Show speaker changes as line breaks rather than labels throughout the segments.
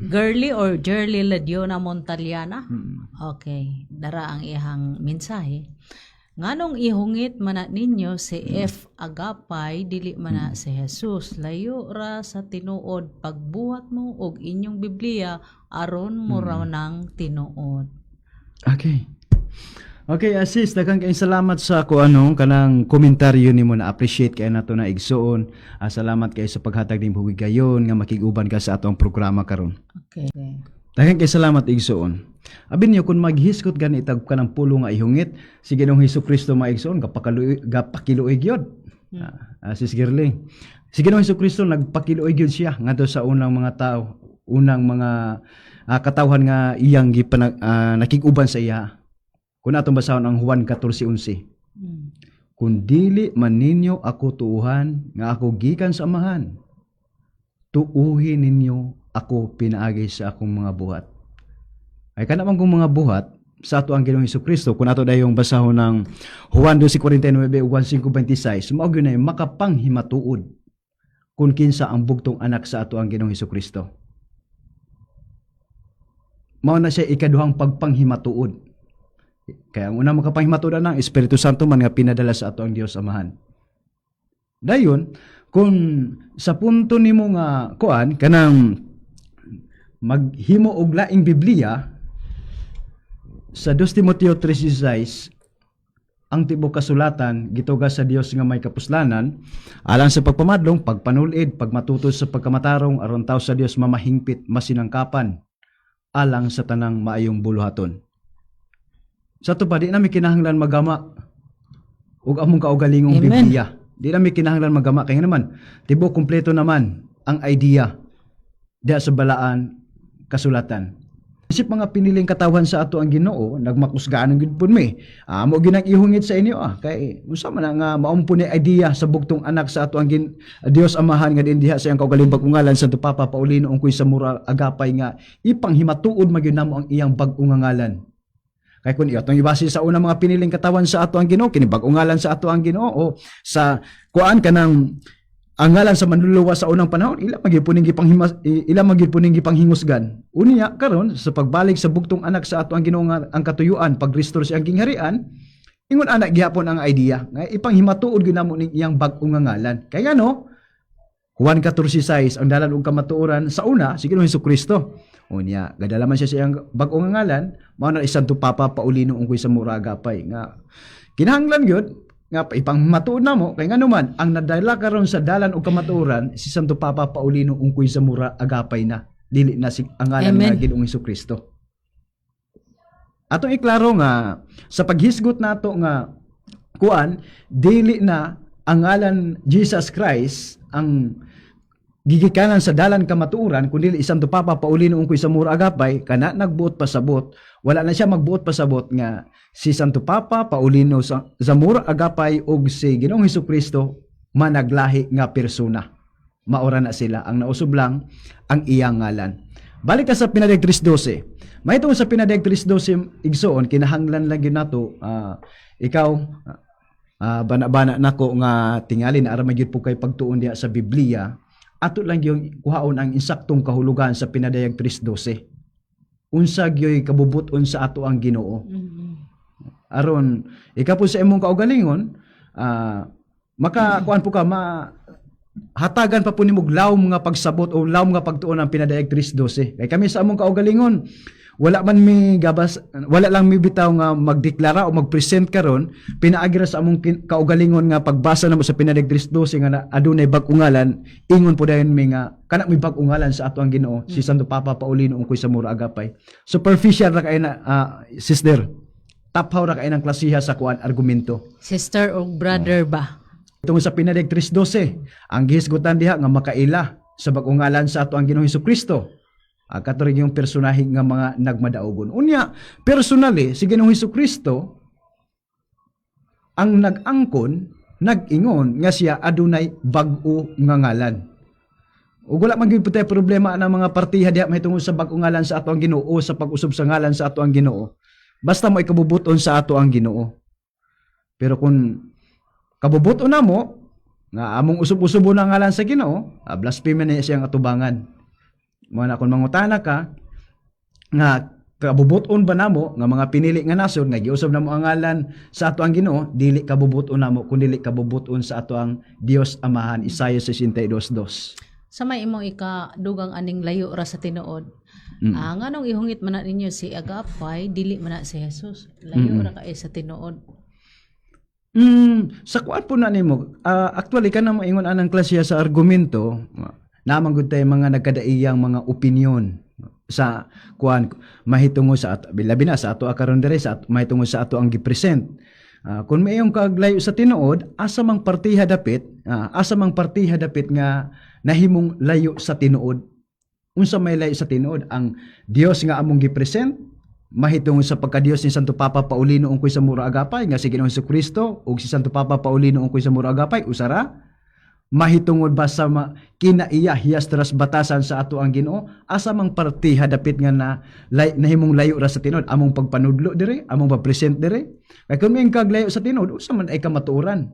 Girly or Jerly Ladiona Montaliana? Okay, dara ang ihang mensahe. Nganong ihungit man na ninyo si F. Agapay, dili man na si Jesus. Layo ra sa tinuod, pagbuhat mo og inyong Biblia, aron mo raw ng tinuod.
Okay. Okay, sis, daghang kayong salamat sa kanang komentaryo nimo, na appreciate kayo nato na igsuon. Salamat kayo sa paghatag ning buhigayon nga makiguban ka sa atong programa karon.
Okay.
Daghang kayong salamat igsuon. Abin niyo kung maghiskot gani itag ka ng pulo nga ihungit, si Ginoong Hesukristo maigsuon gapakiluig yod. Sis Girly, si Ginoong Hesukristo nagpakiluig yod siya ngadto sa unang mga tao, unang mga katawhan nga iyang nakiguban sa iya. Kung atong basahon ang Juan 14:11. Kung dili man ninyo ako tuuhan nga ako gikan sa Amahan, tuuhin ninyo ako pinaagi sa akong mga buhat. Ay kana man kong mga buhat sa ato ang Ginoong Hesukristo, kung ato dayong basahon ng Juan 12:49 ug 1:5:26, mao gyud na makapanghimatuod kung kinsa ang bugtong anak sa ato ang Ginoong Hesukristo. Mao na siya ikaduhang pagpanghimatuod. Kaya ang unang makapahimatudan ng Espiritu Santo man nga pinadala sa ato ang Dios Amahan. Dayon, kung sa punto nimo nga kanang maghimo og laing Biblia, sa 2 Timoteo 3:16, ang tibok kasulatan gituga sa Dios nga may kapuslanan alang sa pagpamadlong, pagpanulid, pagmatuto sa pagkamatarong aron taw sa Dios mamahingpit, masinangkapan alang sa tanang maayong buluhaton. Sa ito pa, di namin kinahanglan magama ug among kaugalingong Biblia. Di namin kinahanglan magama. Kaya naman, tibo kumpleto naman ang idea diya sa balaan kasulatan. Isip mga piniling katawan sa ato ang Ginoo, nagmakusgaan ang gid pud mi. Amo ginang ihungit sa inyo kay unsa man nga maumpo ni idea sa bugtong anak sa ato ang Dios Amahan nga din diha sa iyang kaugalingong bag-ungalan Santo Papa Paulino ungkoy sa mura agapay nga ipanghimatuod magyud namo ang iyang bag-ong ngalan. Kaya kung itong ibase sa unang mga piniling katawan sa ato ang Ginoo, kinibag-ungalan sa ato ang Ginoo, o sa kuan kanang ang ngalan sa manluluwa sa unang panahon, ila magipuning gipanghingusgan. Unya karon sa pagbalik sa bugtong anak sa ato ang Ginoo ang katuyuan, pag-restore sa ang gingharian, ingon anak gihapon ang idea nga ipanghimatuod gyud namo ning iyang bag-ong ngalan. Kaya ngano Juan 14:6 ang dalan og kamatuoran sa una si Ginoong Hesukristo. Unya, gadala man siya sa iyang bag-ong ngalan, mao na Santo Papa Paulino ungkoy sa mura agapay nga kinahanglan gyud nga ipangmatuod namo kay ngano man ang nadala karon sa dalan og kamatuoran si Santo Papa Paulino ungkoy sa mura agapay na, dili na si ang ngalan nga Ginoong Hesukristo. Atong iklaro nga sa paghisgot nato nga dili na ang ngalan Jesus Christ ang gigikanan sa dalan kamatuoran kundi Santo Papa Paulino ungkoy sa mura agapay, kana nagbuot pasabot, wala na siya magbuot pasabot nga si Santo Papa Paulino sa mura agapay ug si Ginoong Hesukristo managlahi nga persona. Maura na sila, ang nausob lang ang iyang ngalan. Balik ka sa Pinadeg 3:12. Mahitungod sa Pinadeg 3:12 igsoon, kinahanglan lang gyud nato ikaw bana-bana nako nga tingali na aram gyud po kay pagtuon diha sa Biblia. Ato lang yung kuhaon ang insaktong kahulugan sa Pinadayag 3:12. Unsa gyoy kabubuton sa ato ang Ginoo. Aron ikaw po sa imong kaugalingon, makakuan po ka hatagan pa po nimo lawom nga pagsabot o lawom nga pagtuon ang Pinadayag 3:12. Kay kami sa among kaugalingon, wala lang mi bitaw nga magdeklara o magpresent karon, pinaagira sa among kaugalingon nga pagbasa namo sa Pinadayag 3:12 nga adunay bag-ungalan, ingon po dayon mi nga kana may bag-ungalan sa ato ang Ginoo si Santo Papa Paulino ungkoy sa mura agapay. Superficial ra kay na sister. Taphaw ra kay nang klasiha sa kuan argumento.
Sister o brother ba?
Tungod sa Pinadayag 3:12, ang gihisgutan diha nga makaila sa bag-ungalan sa ato ang Ginoong Hesukristo. Katurig yung personahe nga mga nagmadaogon. Unya, personally, si Ginoong Hesukristo ang nag-angkon, nag-ingon nga siya adunay bag-o nga ngalan. Ug wala man gyud putay problema ang mga partiha diha mahitungod sa bag-o ngalan sa ato ang Ginoo, sa pag-usab sa ngalan sa ato ang Ginoo. Basta mo ikabubuton sa ato ang Ginoo. Pero kung kabubuton namo nga among usub-usubo na ngalan sa Ginoo, blasphemy na siyang atubangan. Mo na kun mangutana ka nga kabubuton ba namo nga mga pinili nga nasod nga giusab namo ang ngalan sa ato ang Ginoo, dili kabubuton namo kundi kabubuton sa ato ang Dios Amahan. Isaiah 62:2.
Sa may imong ikadugang aning layo ra sa tinuod. Nganong ihungit man na ninyo si Agapay dili man na si Jesus. Layo ra kay sa tinuod.
Sa kuan po na nimo, actually kana moingon anang klase sa argumento, namang gud tay mga nagkadaiyang mga opinion sa kuan mahitungo sa ato, labi na sa ato karon diri sa mahitungo sa ato ang gipresent. Kung mayong kaglayo sa tinuod, asa mang partiha dapit nga nahimong layo sa tinuod. Unsa may layo sa tinuod? Ang Dios nga among gipresent mahitungod sa pagka-Dios ni Santo Papa Paulino ungkoy sa muro agapay nga si Ginoong Jesucristo ug si Santo Papa Paulino ungkoy sa muro agapay usara. Mahitungod ba sa kinaiya hiyas tras batasan sa ato ang Ginoo, asa mang partiha dapit nga nahimong layo ra sa tinuod, among pagpanudlo dire, among pag-present dire. Kay kun may kaglayo sa tinuod, unsa man ay kamatuoran?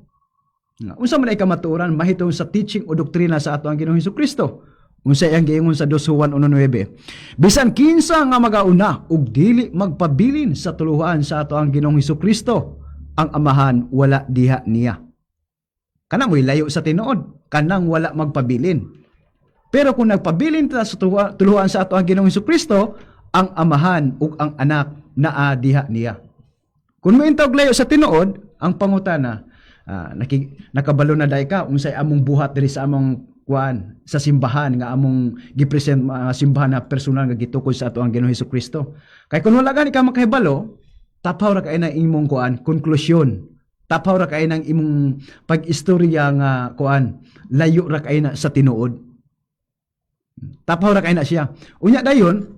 Unsa man ay kamatuoran mahitungod sa teaching o doktrina sa ato ang Ginoong Jesucristo. Unsa ang giingon sa 2 Juan 1:9? Bisan kinsa nga magauna ug dili magpabilin sa tuluhan sa ato ang Ginoong Jesucristo, ang Amahan wala diha niya. Kanang mo'y layo sa tinuod, kanang wala magpabilin. Pero kung nagpabilin ta sa tuluhan sa ato ang Ginoong Jesucristo, ang Amahan ug ang Anak naa diha niya. Kung mo'intaw layo sa tinuod, ang pangutana, nakabalo na day ka unsay among buhat diri sa among kuan sa simbahan nga among gipresent simbahan na personal nga gitukod sa ato ang Ginoong Jesucristo. Kay kun wala gani ka makahibalo, tapaw ra kay na imong kuan konklusyon. Tapaw ra kay nang imong pag-istorya nga kuan, layo ra kay na sa tinuod. Tapaw ra kay na siya. Unya dayon,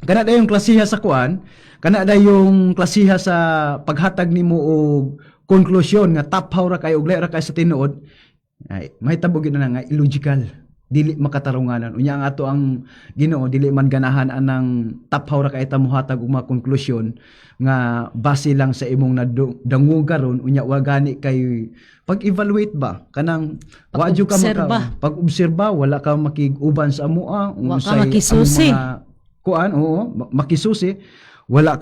kana dayon klasiha sa kuan, kana dayon klasiha sa paghatag nimo og konklusyon nga tapaw ra kay og layo ra kay sa tinuod. Ay mahitabo gid na nga illogical, dili makatarunganan. Unya ang ato ang Ginoo dili man ganahan anang tapaw ra kay ta mohatag og mga konklusyon nga base lang sa imong dangugaron. Unya wa gani kay pag-evaluate ba kanang wa jud ka pag-obserba, wala ka makig-uban sa amoa,
wa ka makisusi
kuan, makisusi, wala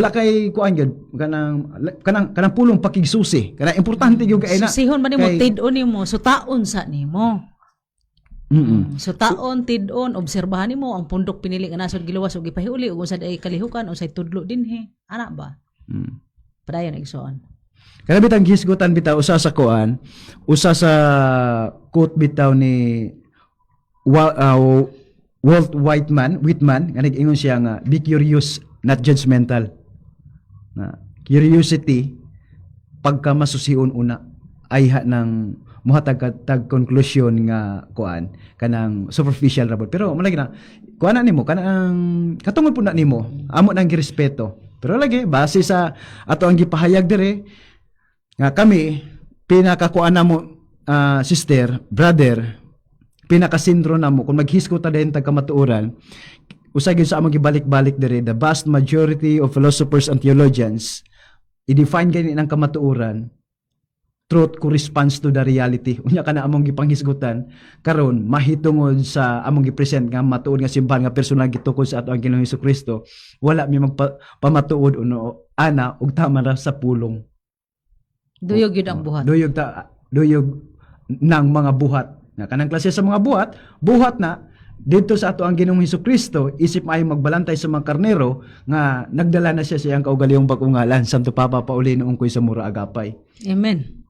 kay kuan gyud kanang pulong pakigsusi. Kanang importante gyud kay na
susihon man nimo, tid-on nimo, sutaon sa nimo. Sutaon, tid-on, obserbahan nimo ang pundok pinili nga nasod giluwas ug gipahiuli ug unsa ay kalihukan unsay tudlo dinhi, ana ba? Padayon igsoon.
Kana bitang gisgutan bitaw usa sa kuan, usa sa quote bitaw ni Walt Whitman nga nag-ingon siya nga, be curious, not judgmental. Curiosity, pagka masusiun una, ay ng muhatag konklusyon nga kuan kanang superficial rabot. Pero malagi na kuan na nimo kanang katungod pud na nimo amo nang girespeto. Pero lagi base sa ato ang gipahayag dire nga kami pinakakuan namo, sister, brother, pinakasindro namo kung maghisko ta din tag kamatuoran. Usay gyud sa among gibalik-balik dire, the vast majority of philosophers and theologians i-define gani ng kamatuoran, truth corresponds to the reality. Unya kana among gipanghisgutan karon mahitungod sa among gipresent nga matuod nga simbahan nga personal gitukod sa ato ang Ginoong Jesucristo, wala mi magpamatuod uno ana ug tama ra sa pulong.
Duyog yun ang buhat.
Duyog ng mga buhat. Nga kanang klase sa mga buhat na dito sa ato ang Ginoong Jesucristo, isip ay magbalantay sa mga karnero nga nagdala na siya siyang kaugalingong pag-ungalan, Santo Papa Paulino ungkoy sa muro agapay.
Amen.